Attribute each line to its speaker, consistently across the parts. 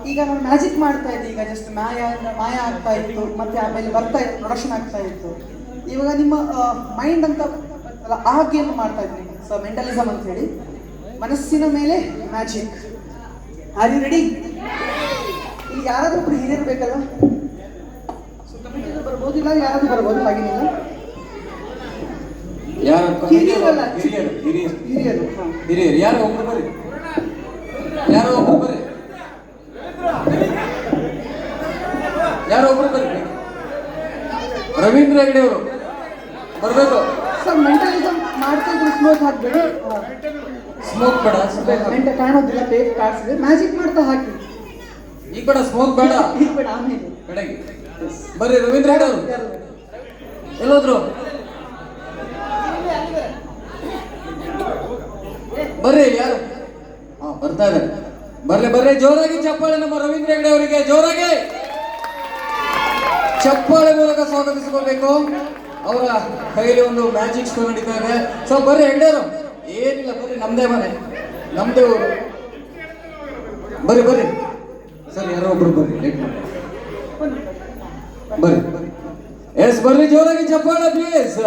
Speaker 1: ಈಗ ನಾನು ಮ್ಯಾಜಿಕ್ ಮಾಡ್ತಾ ಇದ್ದೆ. ಈಗ ಜಸ್ಟ್ ಮಾಯ ಆಗ್ತಾ ಇತ್ತು, ಮತ್ತೆ ಆಮೇಲೆ ಬರ್ತಾ ಇತ್ತು, ಪ್ರೊಡಕ್ಷನ್ ಆಗ್ತಾ ಇತ್ತು. ಇವಾಗ ನಿಮ್ಮ ಮೈಂಡ್ ಅಂತ ಅಲ್ಲ, ಆ ಗೇಮ್ ಮಾಡ್ತಾ ಇದ್ದೀನಿ. ಸೊ ಮೆಂಟಲಿಸಮ್ ಅಂತ ಹೇಳಿ, ಮನಸ್ಸಿನ ಮೇಲೆ ಮ್ಯಾಜಿಕ್. Are you ready? ಇಲ್ಲಿ ಯಾರಾದ್ರೂ ಒಬ್ರು ಹಿರಿಯರು ಬೇಕಲ್ಲ, ಸೊ ಕಮಿಟಿಗಳು ಬರ್ಬೋದಿಲ್ಲ, ಯಾರಾದ್ರೂ ಬರ್ಬೋದು, ಹಾಗೇನಿಲ್ಲ. ಹಿರಿಯರಲ್ಲ, ಹಿರಿಯರು
Speaker 2: ಯಾರೋ ಒಬ್ರು ಬರ್ರಿ, ಯಾರೋ ಒಬ್ರು ಬರ್ರಿ, ಯಾರೋ ಒಬ್ರು ಬರ್ರಿ. ರವೀಂದ್ರ ಹೆಗಡೆ ಅವರು ಬರ್ಬೇಕು.
Speaker 1: ಸರ್ ಮೆಂಟಲಿಸಮ್ ಮಾಡ್ತಾ ಇದ್ರು, ಸ್ಮೋಕ್ ಹಾಕ್ಬೇಡಿ.
Speaker 2: ಸ್ಮೋಕ್ ಬೇಡ,
Speaker 1: ಮೆಂಟ ಕಾಣೋದಿಲ್ಲ, ಬೇಗ ಕಾಣಿಸಿದೆ. ಮ್ಯಾಜಿಕ್ ಮಾಡ್ತಾ ಹಾಕಿ.
Speaker 2: ಈ ಕಡೆ ಸ್ಮೋಕ್ ಬೇಡ,
Speaker 1: ಈಗ ಬೇಡ, ಆಮೇಲೆ
Speaker 2: ಕಡೆಗೆ ಬರ್ರಿ. ರವೀಂದ್ರ ಹೆಗಡೆ ಅವರು ಎಲ್ಲೋದ್ರು? ಬರ್ರಿ, ಯಾರು? ಬರ್ತಾ ಇದ್ದಾರೆ. ಬರ್ರಿ ಜೋರಾಗಿ ಚಪ್ಪಾಳೆ ನಮ್ಮ ರವೀಂದ್ರ ಹೆಗಡೆ ಅವರಿಗೆ, ಜೋರಾಗಿ ಚಪ್ಪಾಳೆ ಮೂಲಕ ಸ್ವಾಗತಿಸಿಕೊಳ್ಬೇಕು. ಅವರ ಕೈಯಲ್ಲಿ ಒಂದು ಮ್ಯಾಜಿಕ್ ಶೋ ನಡೀತಾ ಇದೆ. ಸೊ ಬರ್ರಿ ಹೆಗಡೆ ಅವರು, ಏನಿಲ್ಲ ಬರ್ರಿ, ನಮ್ದೇ ಮನೆ, ನಮ್ದೇ ಊರು. ಬರ್ರಿ ಸರ್, ಯಾರೋ ಒಬ್ರು ಬರ್ರಿ, ಬರ್ರಿ. ಎಸ್ ಬರ್ರಿ, ಜೋರಾಗಿ ಚಪ್ಪಾಳೆ ಪ್ಲೀಸ್.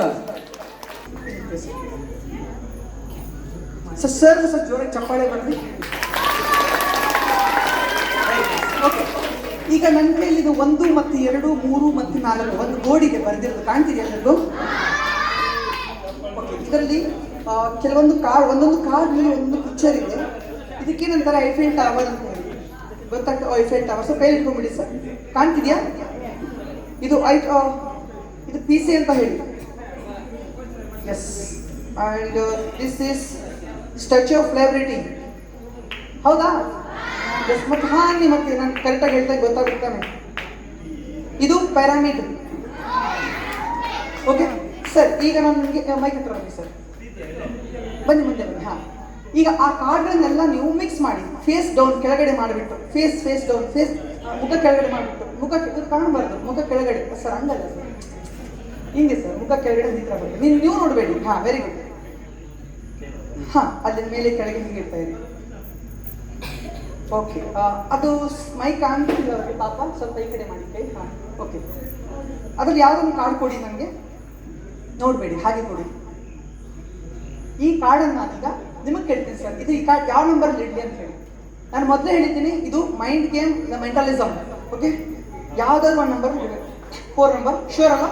Speaker 1: ಸರ್ ಜೋರಾಗಿ ಚಪ್ಪಾಳೆ ಬರ್ರಿ. ಓಕೆ, ಈಗ ನನ್ನ ಕೈಯಲ್ಲಿ ಇದು 1 ಮತ್ತು 2 3 ಮತ್ತು 4 ಒಂದು ಬೋರ್ಡಿಗೆ ಬರೆದಿರೋದು ಕಾಣ್ತಿದೆ ಎಲ್ಲರಿಗೂ? ಓಕೆ, ಇದರಲ್ಲಿ ಕೆಲವೊಂದು ಕಾರ್ಡ್, ಒಂದೊಂದು ಕಾರ್ಡ್ ಮೇಲೆ ಒಂದೊಂದು ಪಿಕ್ಚರ್ ಇದೆ. ಇದಕ್ಕೇನಂತಾರೆ ಐಫೆಲ್ ಟವರ್ ಅಂತ ಹೇಳಿ, ಗೊತ್ತಾಗ್ತದೆ? Eiffel tower. ಸೊ ಕೈಲಿ ಇಟ್ಕೊಂಡ್ಬಿಡಿ ಸರ್, ಕಾಣ್ತಿದ್ಯಾ? ಇದು ಇದು PC ಅಂತ ಹೇಳಿ. Yes, and this is statue of liberty. ಹೌದಾ? ಎಸ್, ಮತ್ತೆ ಹಾಗೆ ಮತ್ತೆ ನಾನು ಕರೆಕ್ಟಾಗಿ ಹೇಳ್ತಾ ಗೊತ್ತಾಗುತ್ತಾನೆ. ಇದು ಪಿರಮಿಡ್. ಓಕೆ ಸರ್, ಈಗ ನಾನು ನಿಮಗೆ ಮೈಕ್ ಹತ್ರ ಬನ್ನಿ ಸರ್, ಬನ್ನಿ ಮುಂದೆ ಬನ್ನಿ. ಹಾಂ, ಈಗ ಆ ಕಾರ್ಡ್ಗಳನ್ನೆಲ್ಲ ನೀವು ಮಿಕ್ಸ್ ಮಾಡಿ, ಫೇಸ್ ಡೌನ್ ಕೆಳಗಡೆ ಮಾಡಿಬಿಟ್ಟು, ಫೇಸ್ ಡೌನ್, ಮುಖ ಕೆಳಗಡೆ ಮಾಡಿಬಿಟ್ಟು, ಮುಖ ಇದು ಕಾಣಬಾರ್ದು, ಮುಖ ಕೆಳಗಡೆ ಸರ್, ಹಂಗಲ್ಲ ಸರ್, ಹಿಂಗೆ ಸರ್, ಮುಖ ಕೆಳಗಡೆ ನಿಂತರ ಬರಲಿ. ನೀವು ನೋಡಬೇಡಿ. ಹಾಂ, ವೆರಿ ಗುಡ್. ಹಾಂ, ಅಲ್ಲಿ ಮೇಲೆ ಕೆಳಗೆ ಹಿಂಗೆ ಇಡ್ತಾ ಇರಿ. ಓಕೆ, ಅದು ಮೈಕ್ ಕಾಣ್ತಿಲ್ಲ ಅವರಿಗೆ ಪಾಪ, ಸ್ವಲ್ಪ ಈ ಕಡೆ ಮಾಡಿ ಕೈ. ಹಾಂ, ಓಕೆ. ಅದ್ರಲ್ಲಿ ಯಾವುದೊಂದು ಕಾರ್ಡ್ ಕೊಡಿ ನನಗೆ, ನೋಡಬೇಡಿ, ಹಾಗೆ ಕೊಡಿ. ಈ ಕಾರ್ಡನ್ನು ನಾನೀಗ ನಿಮಗೆ ಕೇಳ್ತೀನಿ ಸರ್, ಇದು ಈ ಕಾರ್ಡ್ ಯಾವ ನಂಬರಲ್ಲಿ ಇಡಲಿ ಅಂತ ಹೇಳಿ. ನಾನು ಮೊದಲೇ ಹೇಳಿದ್ದೀನಿ, ಇದು ಮೈಂಡ್ ಗೇಮ್, ಮೆಂಟಲಿಸಮ್. ಓಕೆ, ಯಾವುದಾದ್ರು ಒಂದು ನಂಬರ್ ಇಡಬೇಕು. 4 ನಂಬರ್ ಶೋರ್ ಅಲ್ಲ?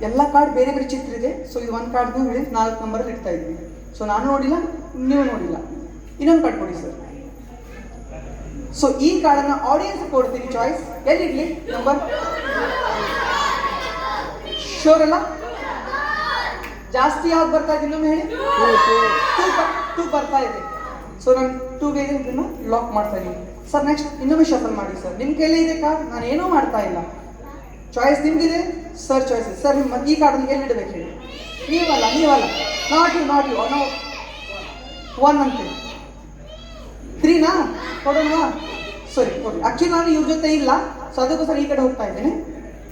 Speaker 1: ಎಲ್ಲ ಕಾರ್ಡ್ ಬೇರೆ ಬೇರೆ ಚಿತ್ರ ಇದೆ. ಸೊ ಇದು ಒಂದು ಕಾರ್ಡ್ ನೀವು ಹೇಳಿ 4 ನಂಬರಲ್ಲಿ ಇಡ್ತಾ ಇದ್ದೀನಿ. ಸೊ ನಾನು ನೋಡಿಲ್ಲ, ನೀವು ನೋಡಿಲ್ಲ. ಇನ್ನೊಂದು ಕಾರ್ಡ್ ಕೊಡಿ ಸರ್. ಸೊ ಈ ಕಾರ್ಡನ್ನು ಆಡಿಯನ್ಸ್ ಕೊಡ್ತೀನಿ ಚಾಯ್ಸ್. ಎಲ್ಲಿಡ್ಲಿ ನಂಬರ್? ಶೋರ್ ಅಲ್ಲ? ಜಾಸ್ತಿ ಯಾವ್ದು ಬರ್ತಾ ಇದೆ ಇನ್ನೊಮ್ಮೆ ಹೇಳಿ? 2 ಬರ್ತಾ ಇದೆ. ಸೊ ನಾನು 2ಗೆ ಇದನ್ನು ಲಾಕ್ ಮಾಡ್ತಾ ಇದ್ದೀನಿ ಸರ್. ನೆಕ್ಸ್ಟ್ ಇನ್ನೊಮ್ಮೆ ಶಫಲ್ ಮಾಡಿ ಸರ್. ನಿಮ್ಮ ಕೈಲೇ ಇದೆ ಕಾರ್ಡ್, ನಾನು ಏನೂ ಮಾಡ್ತಾ ಇಲ್ಲ. ಚಾಯ್ಸ್ ನಿಮ್ದಿದೆ ಸರ್, ಚಾಯ್ಸ್ ಸರ್. ನಿಮ್ಮ ಈ ಕಾರ್ಡನ್ನು ಎಲ್ಲಿ ಇಡಬೇಕು ಹೇಳಿ? ನೀವಲ್ಲ ನಾಟ್ ಯು ನಾವು 1 ಅಂತೀವಿ. 3ನಾ ಕೊಡೋಣವಾ? ಸರಿ, ಕೊಡಿ. ಆ್ಯಕ್ಚುಲಿ ನಾನು ಇವ್ರ ಜೊತೆ ಇಲ್ಲ, ಸೊ ಅದಕ್ಕೋಸ್ಕರ ಈ ಕಡೆ ಹೋಗ್ತಾ ಇದ್ದೀನಿ.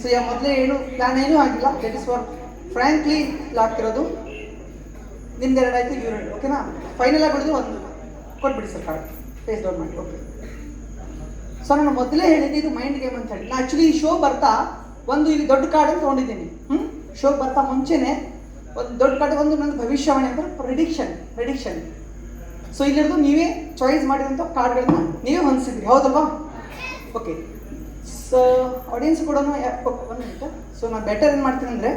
Speaker 1: ಸೊ ಮೊದಲೇ ಪ್ಲಾನ್ ಏನೂ ಆಗಿಲ್ಲ. ದಟ್ ಇಸ್ ಫಾರ್ ಫ್ರ್ಯಾಂಕ್ಲಿ ಆಗ್ತಿರೋದು. ನಿಮ್ದು 2 ಆಯಿತು, ಇವ್ರು 2. ಓಕೆನಾ? ಫೈನಲ್ ಆಗಿ ಬಿಡೋದು 1 ಕೊಟ್ಬಿಡಿ ಸರ್ ಕಾರ್ಡ್, ಫೇಸ್ ಡೌನ್ ಮಾಡಿ. ಓಕೆ, ಸೊ ನಾನು ಮೊದಲೇ ಹೇಳಿದ್ದೆ ಇದು ಮೈಂಡ್ ಗೇಮ್ ಅಂತ ಹೇಳಿ. ನಾನು ಆ್ಯಕ್ಚುಲಿ ಈ ಶೋ ಬರ್ತಾ ಒಂದು ಇಲ್ಲಿ ದೊಡ್ಡ ಕಾರ್ಡ್ ಅಂತ ತೊಗೊಂಡಿದ್ದೀನಿ. ಶೋ ಬರ್ತಾ ಮುಂಚೆನೆ ಒಂದು ದೊಡ್ಡ ಕಾರ್ಡ್, ಒಂದು ನನ್ನ ಭವಿಷ್ಯವಾಣಿ ಅಂತ ಪ್ರೆಡಿಕ್ಷನ್. ಸೊ ಇಲ್ಲಿರೋದು ನೀವೇ ಚಾಯ್ಸ್ ಮಾಡಿದಂಥ ಕಾರ್ಡ್ಗಳನ್ನ ನೀವೇ ಹೊಂದಿಸಿದ್ರಿ, ಹೌದಲ್ವಾ? ಓಕೆ, ಸೊ ಆಡಿಯನ್ಸ್ ಕೂಡ 1 ಮಿನಿಟ್. ಸೊ ನಾನು ಬೆಟರ್ ಏನು ಮಾಡ್ತೀನಿ ಅಂದರೆ,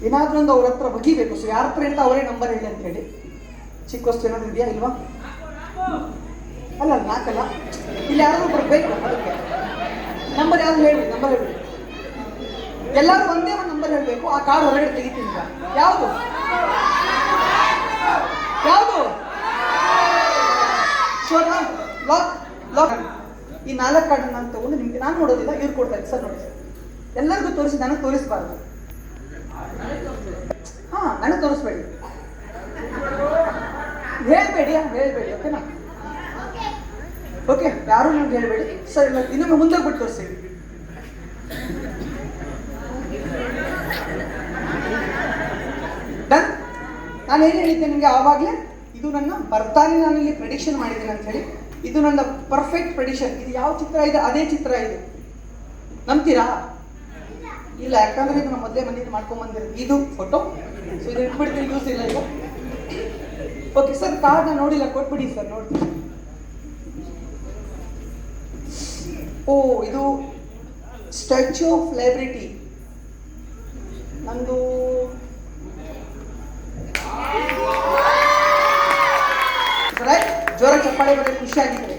Speaker 1: ಏನಾದ್ರೂ ಒಂದು ಅವ್ರ ಹತ್ರ ಬಗಿಬೇಕು. ಸೊ ಯಾರ ಹತ್ರ ಅಂತ ಅವರೇ ನಂಬರ್ ಹೇಳಿ ಅಂತ ಹೇಳಿ. ಚಿಕ್ಕ ವಸ್ತು ಏನಾದ್ರು ಇದೆಯಾ ಇಲ್ವಾ? ಅಲ್ಲ 4 ಅಲ್ಲ, ಇಲ್ಲಿ ಯಾರಾದ್ರೂ ಬರಬೇಕು. ಅದಕ್ಕೆ ನಂಬರ್ ಯಾವ್ದು ಹೇಳಿ, ನಂಬರ್ ಹೇಳಿ. ಎಲ್ಲರೂ ಒಂದೇ ಒಂದು ನಂಬರ್ ಹೇಳಬೇಕು. ಆ ಕಾರ್ಡ್ ಹೊರಗಡೆ ತೆಗಿತೀನಿ. ಯಾವುದು ಶೋರ್? ಲಾಕ್. ಈ 4 ಕಾರ್ಡ್ ನಾನು ತಗೊಂಡು ನಿಮ್ಗೆ ನಾನು ನೋಡೋದಿಲ್ಲ, ಇವ್ರು ಕೊಡ್ತಾ ಇದ್ದೀನಿ ಸರ್. ನೋಡಿ, ಎಲ್ಲರಿಗೂ ತೋರಿಸಿ, ನನಗೆ ತೋರಿಸಬಾರ್ದು. ಹಾಂ, ನನಗೆ ತೋರಿಸ್ಬೇಡಿ, ಹೇಳ್ಬೇಡಿ, ಓಕೆನಾ? ಓಕೆ, ಯಾರು ನನಗೆ ಹೇಳಬೇಡಿ ಸರ್. ಇನ್ನೊಮ್ಮೆ ಮುಂದೆ ಬಿಟ್ಟು ತೋರಿಸಿ. ನಾನು ಏನು ಹೇಳಿದ್ದೆ ನಿಮಗೆ ಆವಾಗಲೇ, ಇದು ನನ್ನ ಬರ್ತಾನೆ ನಾನು ಇಲ್ಲಿ ಪ್ರೆಡಿಕ್ಷನ್ ಮಾಡಿದ್ದೀನಿ ಅಂತ ಹೇಳಿ. ಇದು ನನ್ನ ಪರ್ಫೆಕ್ಟ್ ಪ್ರೆಡಿಕ್ಷನ್. ಇದು ಯಾವ ಚಿತ್ರ ಇದೆ ಅದೇ ಚಿತ್ರ ಇದು. ನಂಬ್ತೀರಾ? ಇಲ್ಲ, ಯಾಕಂದ್ರೆ ಇದು ನಮ್ಮ ಮೊದಲೇ ಮನೇಲಿ ಮಾಡ್ಕೊಂಡ್ ಬಂದಿರೋದು ಇದು ಫೋಟೋ. ಸೊ ಇದು ಇಟ್ಬಿಡ್ತೀನಿ, ಯೂಸ್ ಇಲ್ಲ ಈಗ. ಓಕೆ ಸರ್, ಕಾರ್ಡ್ನ ನೋಡಿಲ್ಲ, ಕೊಟ್ಬಿಡಿ ಸರ್, ನೋಡ್ತೀನಿ. ಓ, ಇದು ಸ್ಟ್ಯಾಚ್ಯೂ ಆಫ್ ಲೈಬ್ರಿಟಿ. ನಂದು ಜೋರ ಚಪ್ಪಾಳೆ ಬರೋದು ಖುಷಿ ಆಗಿದ್ರೆ